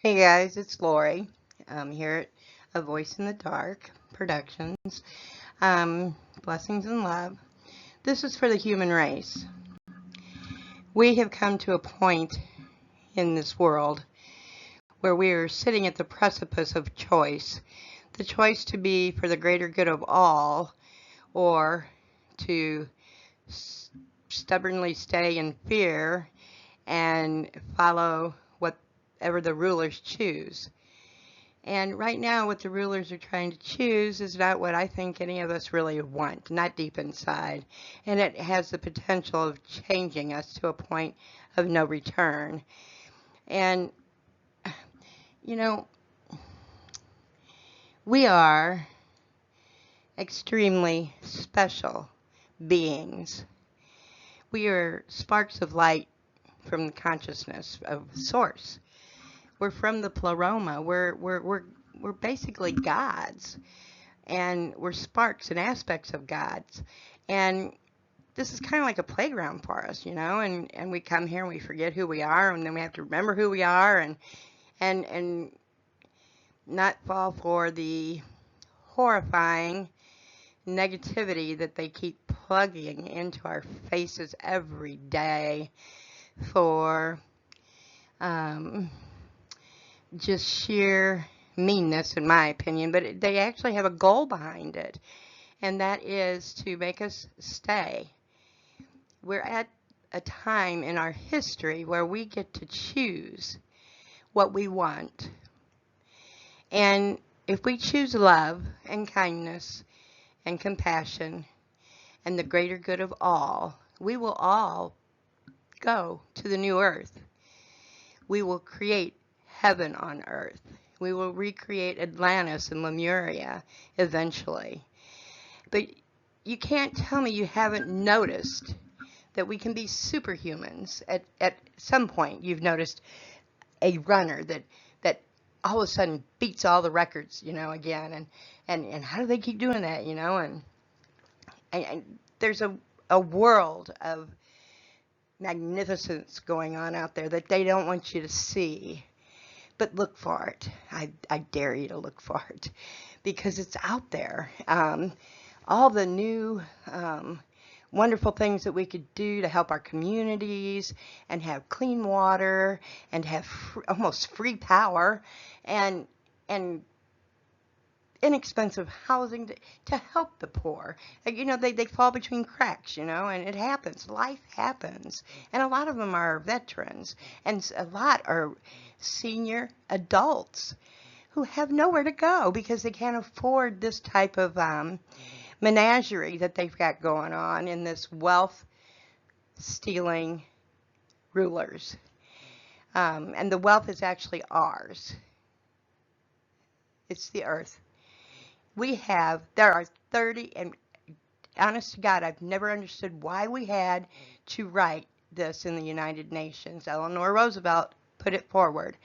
Hey guys, it's Lori. I'm here at A Voice in the Dark Productions. Um, Blessings and love. This is for the human race. We have come to a point in this world where we are sitting at the precipice of choice. The choice to be for the greater good of all, or to stubbornly stay in fear and follow whatever the rulers choose. And right now, what the rulers are trying to choose is not what I think any of us really want, not deep inside. And it has the potential of changing us to a point of no return. And, you know, we are extremely special beings. We are sparks of light from the consciousness of Source. We're from the pleroma. We're basically gods, and we're sparks and aspects of gods. And this is kind of like a playground for us, and we come here and we forget who we are, and then we have to remember who we are, and not fall for the horrifying negativity that they keep plugging into our faces every day for just sheer meanness, in my opinion. But they actually have a goal behind it, and that is to make us stay. We're at a time in our history where we get to choose what we want. And if we choose love and kindness and compassion and the greater good of all, we will all go to the new earth. We will create heaven on earth. We will recreate Atlantis and Lemuria eventually. But you can't tell me you haven't noticed that we can be superhumans. At some point, you've noticed a runner that all of a sudden beats all the records, again. And how do they keep doing that, And there's a world of magnificence going on out there that they don't want you to see. But look for it. I dare you to look for it, because it's out there. All the new wonderful things that we could do to help our communities and have clean water and have almost free power and inexpensive housing to help the poor. They fall between cracks, and it happens. Life happens. And a lot of them are veterans, and a lot are senior adults who have nowhere to go because they can't afford this type of menagerie that they've got going on in this wealth-stealing rulers. And the wealth is actually ours. It's the earth. There are 30, and honest to God, I've never understood why we had to write this in the United Nations. Eleanor Roosevelt put it forward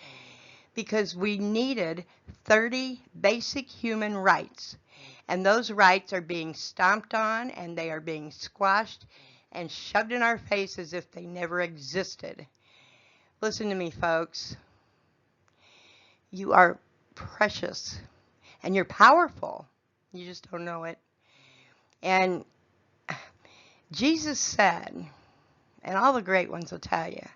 because we needed 30 basic human rights. And those rights are being stomped on, and they are being squashed and shoved in our face as if they never existed. Listen to me, folks. You are precious, and you're powerful. You just don't know it. And Jesus said, and all the great ones will tell you,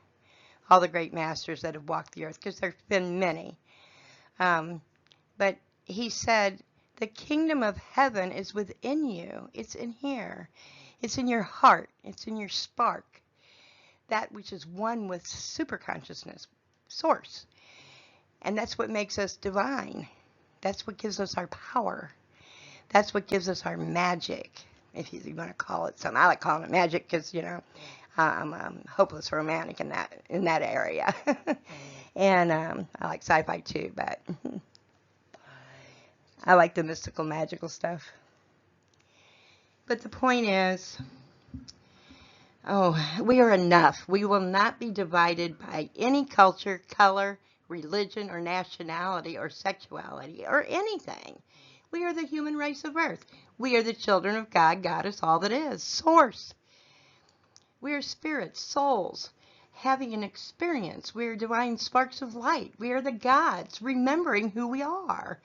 all the great masters that have walked the earth, because there have been many. But he said, the kingdom of heaven is within you. It's in here. It's in your heart. It's in your spark. That which is one with super consciousness, Source. And that's what makes us divine. That's what gives us our power. That's what gives us our magic, if you want to call it something. I like calling it magic because, I'm a hopeless romantic in that area. And I like sci-fi too, but I like the mystical, magical stuff. But the point is, we are enough. We will not be divided by any culture, color, religion, or nationality, or sexuality, or anything. We are the human race of Earth. We are the children of God, Goddess, all that is, Source. We are spirits, souls, having an experience. We are divine sparks of light. We are the gods, remembering who we are.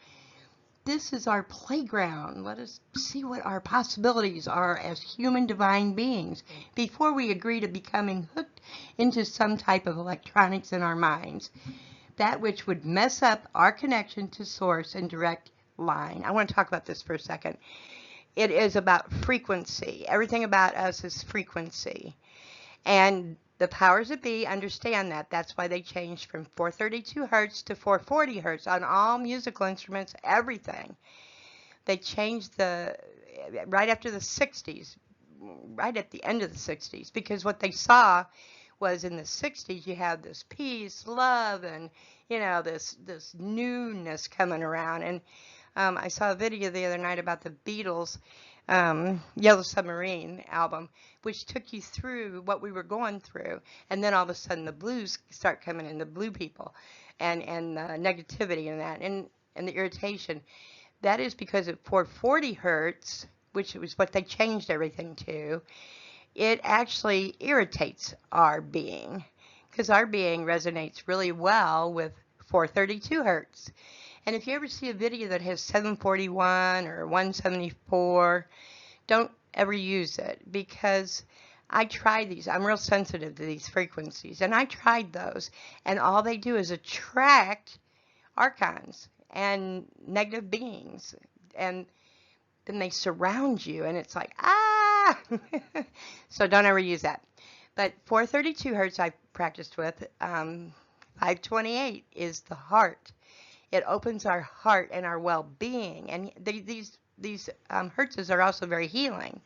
This is our playground. Let us see what our possibilities are as human divine beings before we agree to becoming hooked into some type of electronics in our minds, that which would mess up our connection to source and direct line. I want to talk about this for a second. It is about frequency. Everything about us is frequency. And the powers that be understand that. That's why they changed from 432 hertz to 440 hertz on all musical instruments, everything. They changed right after the 60s, right at the end of the 60s, because what they saw was in the 60s you have this peace, love, and, this newness coming around. And I saw a video the other night about the Beatles' Yellow Submarine album, which took you through what we were going through, and then all of a sudden the blues start coming in, the blue people, and negativity and that, and the irritation. That is because at 440 hertz, which was what they changed everything to, it actually irritates our being, because our being resonates really well with 432 hertz. And if you ever see a video that has 741 or 174, don't ever use it, because I tried these. I'm real sensitive to these frequencies, and I tried those, and all they do is attract archons and negative beings, and then they surround you, and it's like, ah! So don't ever use that. But 432 hertz I practiced with. 528 is the heart. It opens our heart and our well-being, and these hertzes are also very healing.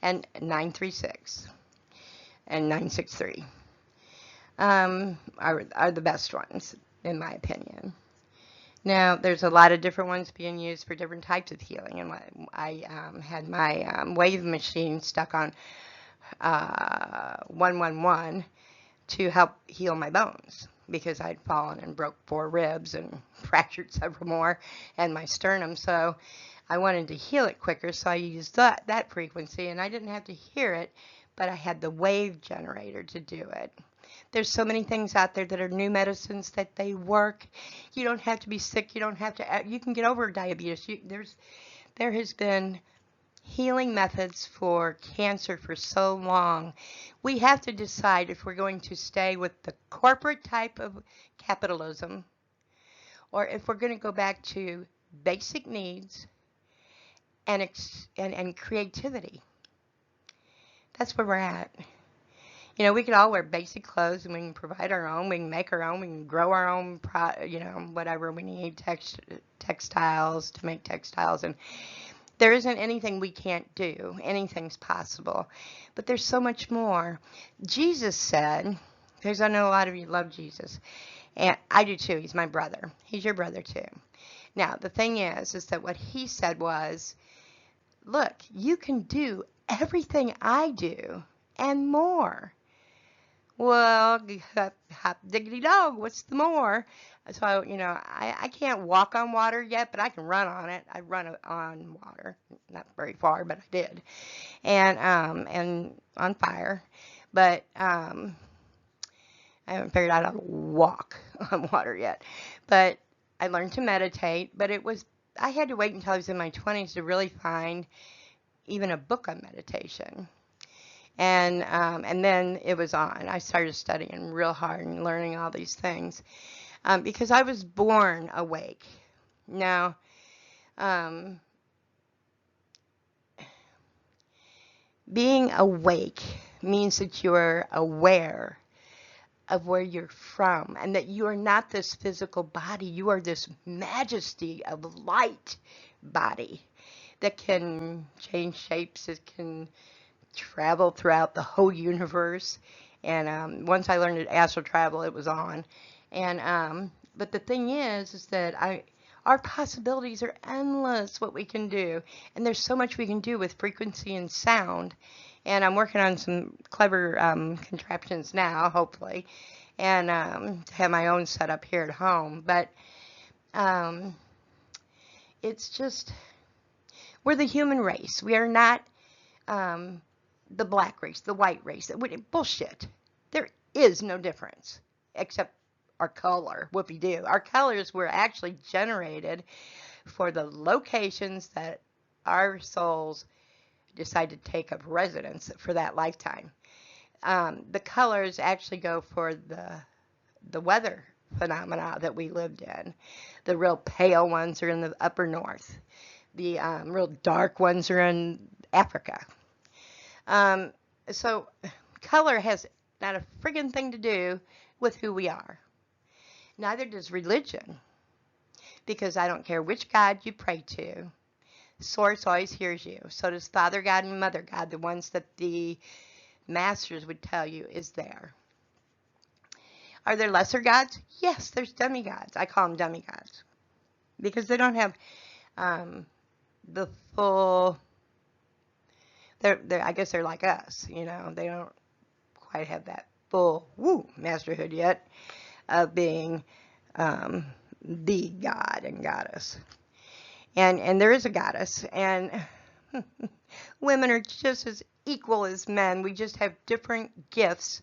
And 936 and 963 are the best ones, in my opinion. Now, there's a lot of different ones being used for different types of healing, and I had my wave machine stuck on 111 to help heal my bones, because I'd fallen and broke 4 ribs and fractured several more, and my sternum. So I wanted to heal it quicker, so I used that frequency, and I didn't have to hear it, but I had the wave generator to do it. There's so many things out there that are new medicines that they work. You don't have to be sick. You don't have to. You can get over diabetes. There has been healing methods for cancer for so long. We have to decide if we're going to stay with the corporate type of capitalism, or if we're going to go back to basic needs and creativity. That's where we're at. We could all wear basic clothes, and we can provide our own. We can make our own. We can grow our own, whatever we need, textiles to make textiles. And there isn't anything we can't do. Anything's possible. But there's so much more. Jesus said, because I know a lot of you love Jesus, and I do too. He's my brother. He's your brother too. Now, the thing is that what he said was, look, you can do everything I do and more. Well, hop diggity dog, what's the more? So, I can't walk on water yet, but I can run on it. I run on water, not very far, but I did, and on fire, but I haven't figured out how to walk on water yet. But I learned to meditate, but I had to wait until I was in my 20s to really find even a book on meditation. And then it was on. I started studying real hard and learning all these things, because I was born awake. Now, being awake means that you're aware of where you're from, and that you are not this physical body. You are this majesty of light body that can change shapes. It can travel throughout the whole universe. And once I learned to astral travel, it was on. And but the thing is that our possibilities are endless. What we can do, and there's so much we can do with frequency and sound. And I'm working on some clever contraptions now, hopefully, and to have my own setup here at home. But it's just, we're the human race. We are not the black race, the white race. Bullshit. is no difference except our color. Whoopie-doo. Our colors were actually generated for the locations that our souls decide to take up residence for that lifetime. The colors actually go for the weather phenomena that we lived in. The real pale ones are in the upper north. The real dark ones are in Africa. So color has not a friggin' thing to do with who we are. Neither does religion, because I don't care which God you pray to, Source always hears you. So does Father God and Mother God, the ones that the masters would tell you is there. Are there lesser gods? Yes, there's demigods. I call them demigods because they don't have the full. I guess they're like us, you know. They don't quite have that full masterhood yet of being the god and goddess. And there is a goddess, and women are just as equal as men. We just have different gifts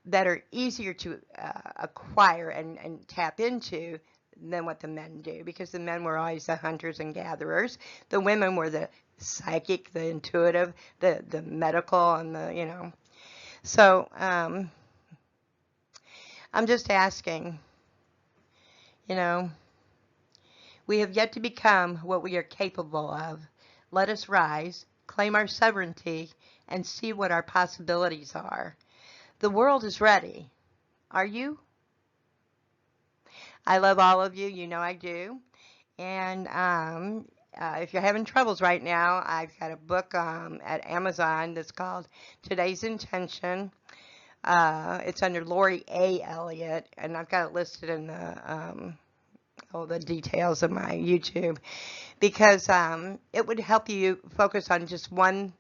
that are easier to acquire and tap into than what the men do, because the men were always the hunters and gatherers. The women were the psychic, the intuitive, the medical, and the, you know. So I'm just asking, you know, we have yet to become what we are capable of. Let us rise, claim our sovereignty, and see what our possibilities are. The world is ready. Are you? I love all of you. You know I do. And if you're having troubles right now, I've got a book at Amazon that's called Today's Intention. It's under Lori A. Elliot, and I've got it listed in the details of my YouTube, because it would help you focus on just one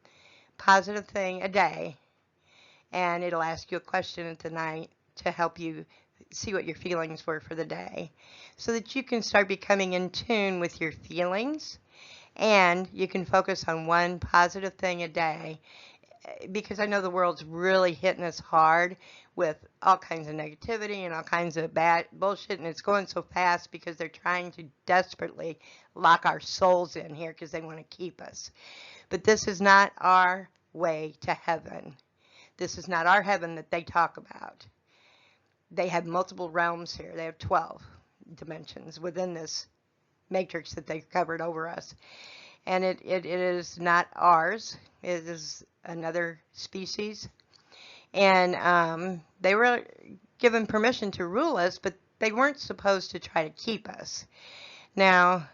positive thing a day, and it'll ask you a question at the night to help you see what your feelings were for the day, so that you can start becoming in tune with your feelings, and you can focus on one positive thing a day, because I know the world's really hitting us hard with all kinds of negativity and all kinds of bad bullshit, and it's going so fast because they're trying to desperately lock our souls in here because they want to keep us. But this is not our way to heaven. This is not our heaven that they talk about. They have multiple realms here. They have 12 dimensions within this matrix that they've covered over us. And it is not ours. It is another species. And they were given permission to rule us, but they weren't supposed to try to keep us. Now,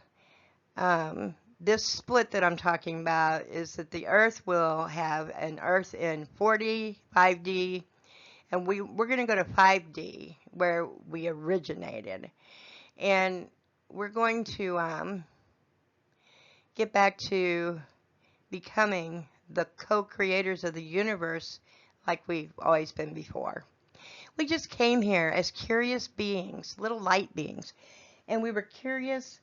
this split that I'm talking about is that the Earth will have an Earth in 4D, 5D, and we're going to go to 5D, where we originated. And we're going to get back to becoming the co-creators of the universe like we've always been before. We just came here as curious beings, little light beings, and we were curious,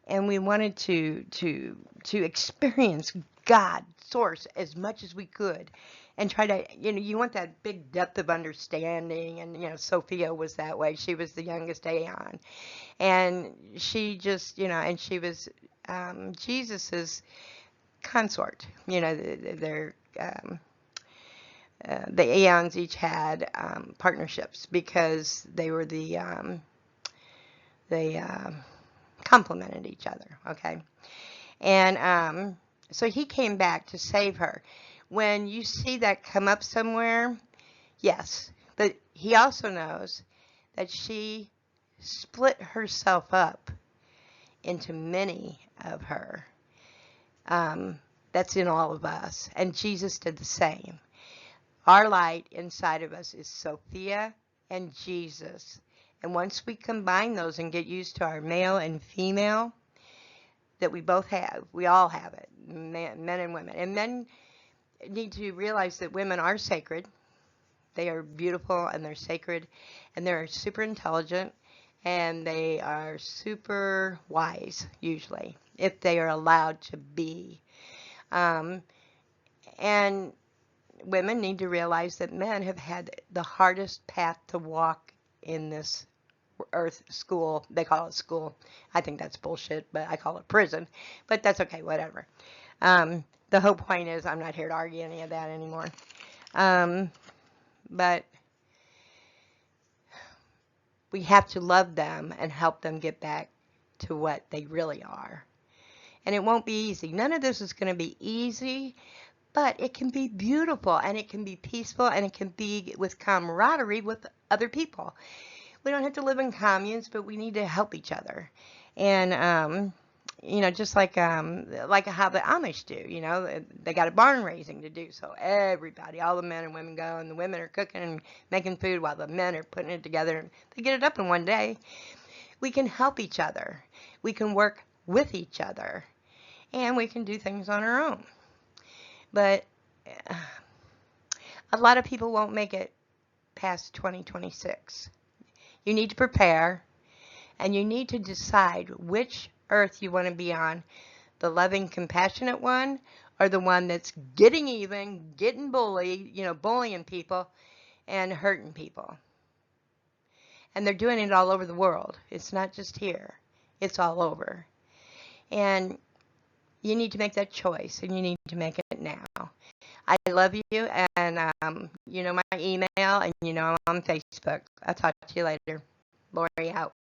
and we wanted to experience God, Source, as much as we could, and try to, you know, you want that big depth of understanding, and, you know, Sophia was that way. She was the youngest Aeon, and she just, you know, and she was Jesus's consort. You know, the Aeons each had partnerships because they were they complemented each other. Okay, and so he came back to save her. When you see that come up somewhere, yes, but he also knows that she split herself up into many of her. That's in all of us, and Jesus did the same. Our light inside of us is Sophia and Jesus, and once we combine those and get used to our male and female that we both have, we all have it, men and women, and men need to realize that women are sacred. They are beautiful, and they're sacred, and they're super intelligent, and they are super wise, usually, if they are allowed to be. And women need to realize that men have had the hardest path to walk in this earth school. They call it school. I think that's bullshit, but I call it prison. But that's okay, whatever. The whole point is I'm not here to argue any of that anymore. But we have to love them and help them get back to what they really are. And it won't be easy. None of this is going to be easy, but it can be beautiful, and it can be peaceful, and it can be with camaraderie with other people. We don't have to live in communes, but we need to help each other. And, just like how the Amish do, they got a barn raising to do. So everybody, all the men and women go, and the women are cooking and making food while the men are putting it together, and they get it up in one day. We can help each other. We can work with each other, and we can do things on our own. But a lot of people won't make it past 2026. You need to prepare, and you need to decide which earth you want to be on, the loving, compassionate one, or the one that's getting even, getting bullied, bullying people and hurting people. And they're doing it all over the world. It's not just here. It's all over. And you need to make that choice, and you need to make it now. I love you, and you know my email, and I'm on Facebook. I'll talk to you later. Lori out.